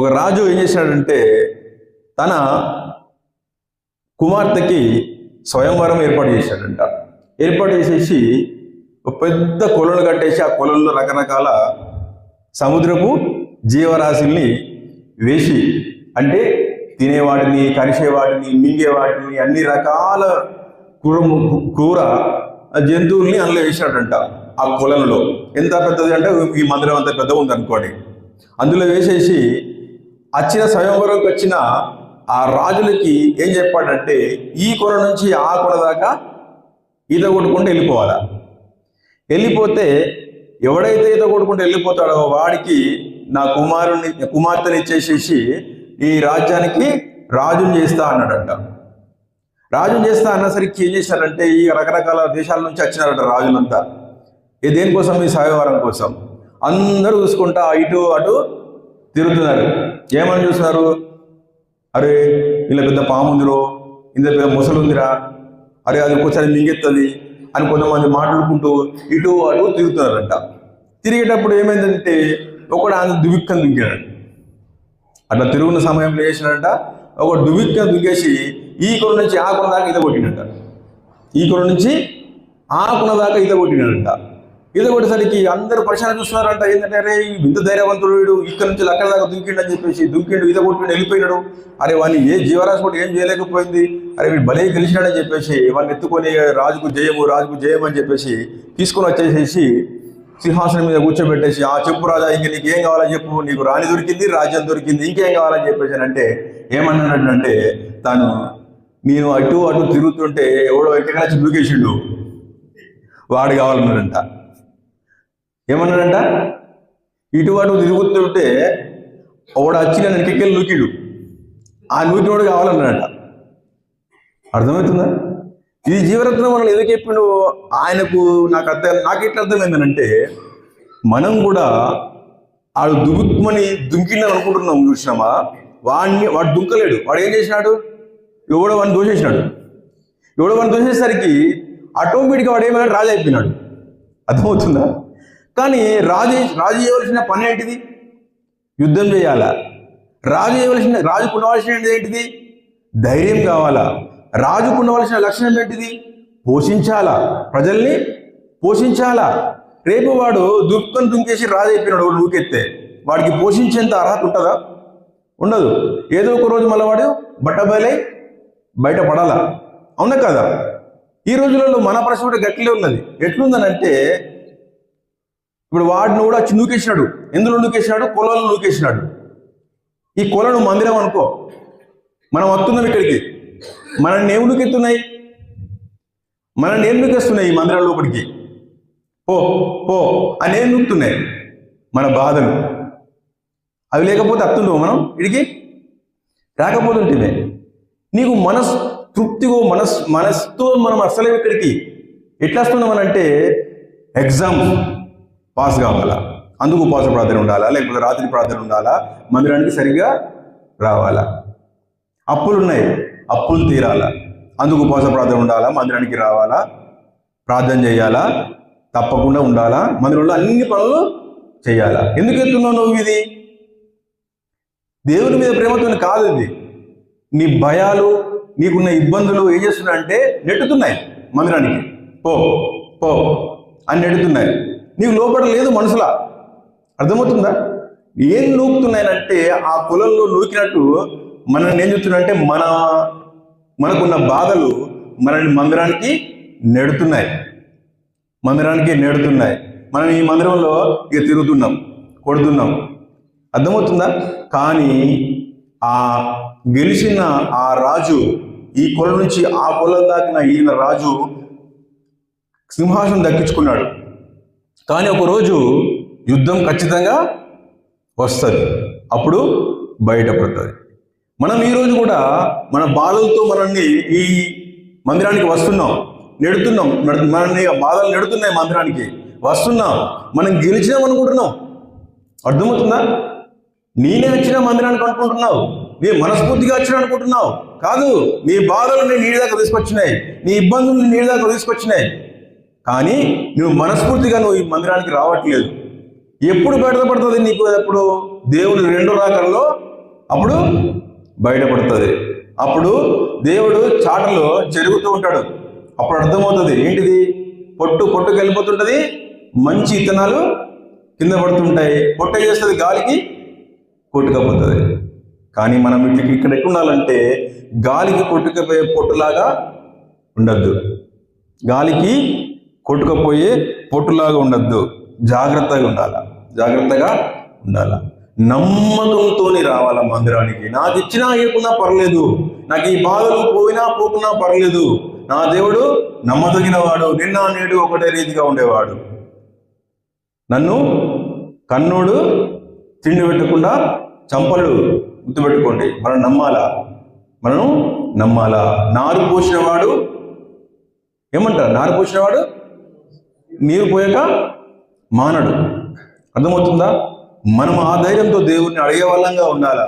ఒక రాజు ఏం చేశాడంటే తన కుమార్తెకి స్వయంవరం ఏర్పాటు చేశాడంట. ఏర్పాటు చేసేసి ఒక పెద్ద కొలను కట్టేసి ఆ కొలంలో రకరకాల సముద్రపు జీవరాశుల్ని వేసి, అంటే తినేవాటిని, కరిసేవాటిని, మింగేవాటిని, అన్ని రకాల క్రూర జంతువుల్ని అందులో వేసాడంట. ఆ కొలంలో ఎంత పెద్దది అంటే ఈ మందిరం అంత పెద్దగా ఉంది అనుకోండి. అందులో వేసేసి వచ్చిన స్వయంవరంకి వచ్చిన ఆ రాజులకి ఏం చెప్పాడంటే ఈ కొల నుంచి ఆ కొల దాకా ఈత కొట్టుకుంటూ వెళ్ళిపోవాలా. వెళ్ళిపోతే ఎవడైతే ఈత కొట్టుకుంటూ వెళ్ళిపోతాడో వాడికి నా కుమార్తెని ఇచ్చేసేసి ఈ రాజ్యానికి రాజుని చేస్తా అన్నాడంట. రాజుని చేస్తా అన్నసరికి ఏం చేశారంటే ఈ రకరకాల దేశాల నుంచి వచ్చినారట రాజులంతా. దేనికోసం? ఈ స్వయంవరం కోసం. అందరూ చూసుకుంటా ఇటు అటు తిరుగుతున్నారు. ఏమని చూస్తున్నారు? అరే ఇలా పెద్ద పాము ఉందిరో, ఇంత పెద్ద ముసలు ఉందిరా, అరే అది ఒక్కోసారి మింగెత్తది అని కొంతమంది మాట్లాడుకుంటూ ఇటు అటు తిరుగుతున్నారంట. తిరిగేటప్పుడు ఏమైందంటే ఒకడు ఆయన దువిక్కని దుంకాడు. అట్లా తిరుగున్న సమయంలో చేసినాడంట, ఒక దువిక్కని దుంకేసి ఈ కొన నుంచి ఆ కొన దాకా ఈత కొట్టినట్ట. ఈ కొన నుంచి ఆ కొన దాకా ఈత కొట్టినాడంట. ఈత కొట్టేసరికి అందరూ పరిశాన చూస్తున్నారంట. ఏంటంటే అరే ఇంత ధైర్యవంతుడు వీడు, ఇక్కడ నుంచి అక్కడ దాకా దుంకిండు అని చెప్పేసి దుంకిండు, ఈత కొట్టిండు, వెళ్ళిపోయినాడు. అరే వాడిని ఏ జీవరాశి కూడా ఏం చేయలేకపోయింది, అరే వీడు భలే గెలిచినాడని చెప్పేసి వాడిని ఎత్తుకొని రాజుకు జయము అని చెప్పేసి తీసుకొని వచ్చేసేసి సింహాసనం మీద కూర్చోబెట్టేసి ఆ చెప్పు రాజా, ఇంక నీకు ఏం కావాలని చెప్పు, నీకు రాణి దొరికింది, రాజ్యం దొరికింది, ఇంకేం కావాలని చెప్పేసి అంటే ఏమన్నాడంటే తాను నేను అటు అటు తిరుగుతుంటే ఎవడో ఎక్కడ వచ్చి దూకేసిండు, వాడు కావాలన్నాడంట. ఏమన్నాడంట? ఇటు అటు తిరుగుతుంటే ఒకడు వచ్చి నన్ను ఎక్కెళ్ళి నూకిడు, ఆ నూకినోడు కావాలన్నాడంట. అర్థమవుతుందా? ఇది జీవరత్నం మనల్ని ఎందుకు చెప్పిండు ఆయనకు? నాకు ఎట్లా అర్థమైందనంటే మనం కూడా వాడు దుబుక్మని దుంకిందని అనుకుంటున్నాం. చూసినామా? వాడు దుంకలేడు. వాడు ఏం చేసినాడు? ఎవడో వాడిని దోసేసినాడు. ఎవడో వాడిని దోసేసరికి ఆటోమేటిక్గా వాడు ఏమైనా రాజు అయిపోయినాడు. అర్థమవుతుందా? కానీ రాజు చేయవలసిన పని ఏంటిది? యుద్ధం చేయాలా. రాజుకు ఉండవలసిన ఏంటిది? ధైర్యం కావాలా. రాజుకు ఉండవలసిన లక్షణం ఏంటిది? పోషించాలా, ప్రజల్ని పోషించాలా. రేపు వాడు దుఃఖం దుంకేసి రాజు అయిపోయినాడు, నూకెత్తే వాడికి పోషించేంత అర్హత ఉంటుందా? ఉండదు. ఏదో ఒక రోజు మళ్ళీ వాడు బట్టబయలై బయటపడాలా. అవునా కదా? ఈ రోజులలో మన పరిస్థితి కూడా గట్టిలే ఉన్నది. ఎట్లుందనంటే ఇప్పుడు వాడిని కూడా వచ్చి నూకేసినాడు. ఎందులో నూకేసినాడు? కొలను నూకేసినాడు. ఈ కొలను మందిరం అనుకో, మనం వస్తున్నాం ఇక్కడికి, మనల్ని ఏం నూకెత్తున్నాయి? మనల్ని ఏం నూకేస్తున్నాయి? ఈ మందిరం లోపలికి పో పో అని ఏం నూకుతున్నాయి? మన బాధలు. అవి లేకపోతే అత్తుండవు మనం ఇడికి రాకపోతుంటే. నీకు తృప్తిగా మనసుతో మనం అసలే ఇక్కడికి ఎట్లా వస్తున్నామనంటే ఎగ్జామ్ పాస్ కావాలా, అందుకు ఉపవాస ప్రార్థన ఉండాలా, లేకపోతే రాత్రి ప్రార్థన ఉండాలా, మందిరానికి సరిగ్గా రావాలా. అప్పులు ఉన్నాయి, అప్పులు తీరాలా, అందుకు ఉపవాస ప్రార్థన ఉండాలా, మందిరానికి రావాలా, ప్రార్థన చేయాలా, తప్పకుండా ఉండాలా, మందిరంలో అన్ని పనులు చేయాలా. ఎందుకు ఎత్తున్నావు నువ్వు? ఇది దేవుని మీద ప్రేమతో కాదు. ఇది నీ భయాలు, నీకున్న ఇబ్బందులు ఏం చేస్తున్నాయంటే నెట్టుతున్నాయి. మందిరానికి పో పో అని నెట్టుతున్నాయి. నీకు లోపల లేదు మనసులా. అర్థమవుతుందా? ఏం నూకుతున్నాయనంటే ఆ కులంలో నూకినట్టు మనల్ని ఏం చెప్తున్నాయంటే మనకున్న బాధలు మనల్ని మందిరానికి నెడుతున్నాయి. మనం ఈ మందిరంలో ఇక తిరుగుతున్నాం, కొడుతున్నాం. అర్థమవుతుందా? కానీ ఆ గెలిచిన ఆ రాజు ఈ కొల నుంచి ఆ కొలం దాకిన ఈయన రాజు సింహాసనం దక్కించుకున్నాడు. కానీ ఒకరోజు యుద్ధం ఖచ్చితంగా వస్తుంది, అప్పుడు బయటపడుతుంది. మనం ఈరోజు కూడా మన బాధలతో మనల్ని ఈ మందిరానికి వస్తున్నాం, నెడుతున్నాం. మనల్ని బాధలు నెడుతున్నాయి, మందిరానికి వస్తున్నాం, మనం గెలిచినాం అనుకుంటున్నాం. అర్థమవుతుందా? నేనే వచ్చిన మందిరానికి అనుకుంటున్నావు, నీ మనస్ఫూర్తిగా వచ్చిన అనుకుంటున్నావు. కాదు, నీ బాధలు నీ దాకా తీసుకొచ్చినాయి, నీ ఇబ్బందులు నీ దాకా తీసుకొచ్చినాయి. కానీ నువ్వు మనస్ఫూర్తిగా ఈ మందిరానికి రావట్లేదు. ఎప్పుడు బయటపడుతుంది నీకు? ఎప్పుడు? దేవుని 2 రాకల్లో అప్పుడు బయటపడుతుంది. అప్పుడు దేవుడు చాటలో జరుగుతూ ఉంటాడు. అప్పుడు అర్థమవుతుంది ఏంటిది, పొట్టుకి వెళ్ళిపోతుంటుంది, మంచి విత్తనాలు కింద పడుతుంటాయి, పొట్ట చేస్తుంది గాలికి కొట్టుకపోతుంది. కానీ మనం ఇక్కడ ఎట్లా ఉండాలంటే గాలికి కొట్టుకుపోయే పొట్టులాగా ఉండద్దు, గాలికి కొట్టుకుపోయే పొట్టులాగా ఉండద్దు. జాగ్రత్తగా ఉండాల. నమ్మకంతో రావాల మందిరానికి. నాకు ఇచ్చినా ఇవ్వకున్నా పర్లేదు, నాకు ఈ బాధలు పోకున్నా పర్లేదు, నా దేవుడు నమ్మదగిన వాడు, నిన్న నేడు ఒకటే రీతిగా ఉండేవాడు. నన్ను కన్నోడు తిండి పెట్టకుండా చంపలు గుర్తుపెట్టుకోండి. మనం నమ్మాలా. నారు పోసినవాడు ఏమంటారు, నారు పోసినవాడు నీరు పోయాక మానడు. అర్థమవుతుందా? మనం ఆ ధైర్యంతో దేవుణ్ణి అడిగే వాళ్ళంగా ఉండాలా.